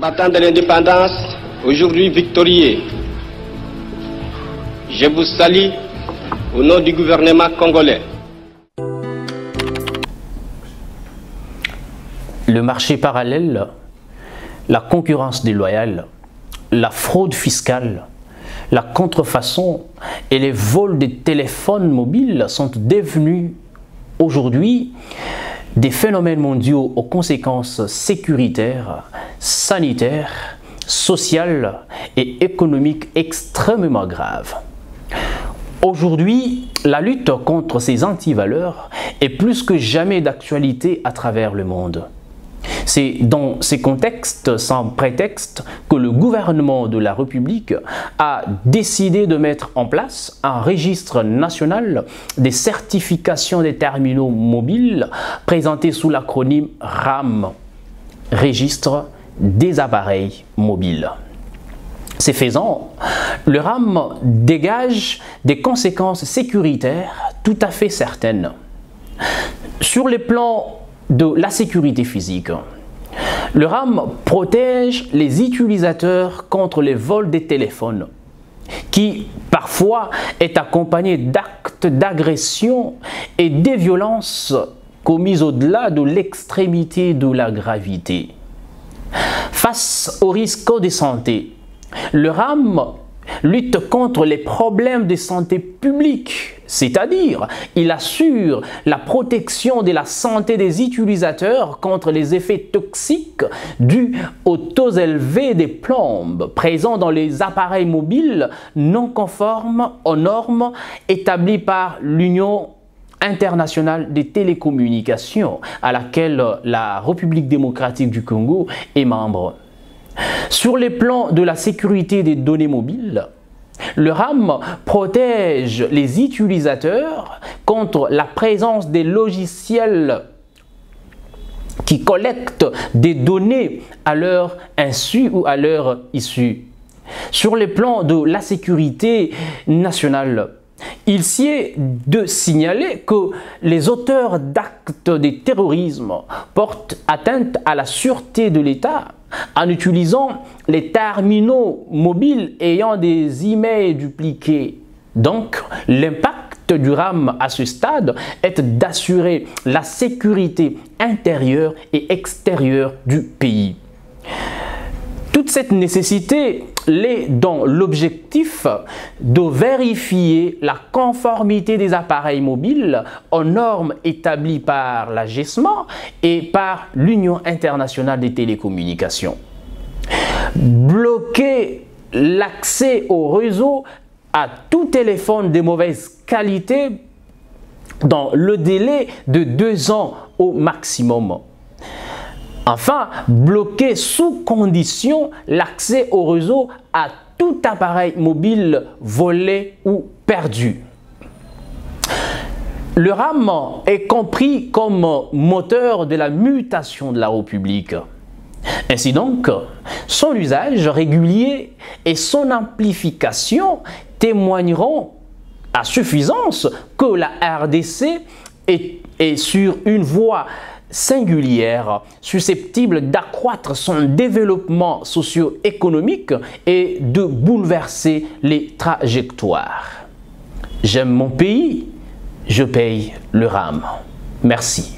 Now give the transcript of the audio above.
Combattants de l'indépendance, aujourd'hui victorieux, je vous salue au nom du gouvernement congolais. Le marché parallèle, la concurrence déloyale, la fraude fiscale, la contrefaçon et les vols des téléphones mobiles sont devenus aujourd'hui des phénomènes mondiaux aux conséquences sécuritaires, sanitaires, sociales et économiques extrêmement graves. Aujourd'hui, la lutte contre ces antivaleurs est plus que jamais d'actualité à travers le monde. C'est dans ces contextes sans prétexte que le gouvernement de la République a décidé de mettre en place un registre national des certifications des terminaux mobiles présenté sous l'acronyme RAM, Registre des appareils mobiles. Ce faisant, le RAM dégage des conséquences sécuritaires tout à fait certaines. Sur le plan de la sécurité physique, le RAM protège les utilisateurs contre les vols des téléphones, qui parfois est accompagné d'actes d'agression et des violences commises au-delà de l'extrémité de la gravité. Face aux risques de santé, le RAM lutte contre les problèmes de santé publique, c'est-à-dire il assure la protection de la santé des utilisateurs contre les effets toxiques dus aux taux élevés des plombes présents dans les appareils mobiles non conformes aux normes établies par l'Union internationale des télécommunications, à laquelle la République démocratique du Congo est membre. Sur les plans de la sécurité des données mobiles, le RAM protège les utilisateurs contre la présence des logiciels qui collectent des données à leur insu ou à leur issue. Sur les plans de la sécurité nationale, il sied de signaler que les auteurs d'actes de terrorisme portent atteinte à la sûreté de l'État en utilisant les terminaux mobiles ayant des emails dupliqués. Donc, l'impact du RAM à ce stade est d'assurer la sécurité intérieure et extérieure du pays. Toute cette nécessité l'est dans l'objectif de vérifier la conformité des appareils mobiles aux normes établies par la GESMA et par l'Union internationale des télécommunications. Bloquer l'accès au réseau à tout téléphone de mauvaise qualité dans le délai de 2 ans au maximum. Enfin, bloquer sous condition l'accès au réseau à tout appareil mobile volé ou perdu. Le RAM est compris comme moteur de la mutation de la République. Ainsi donc, son usage régulier et son amplification témoigneront à suffisance que la RDC est sur une voie singulière, susceptible d'accroître son développement socio-économique et de bouleverser les trajectoires. J'aime mon pays, je paye le RAM. Merci.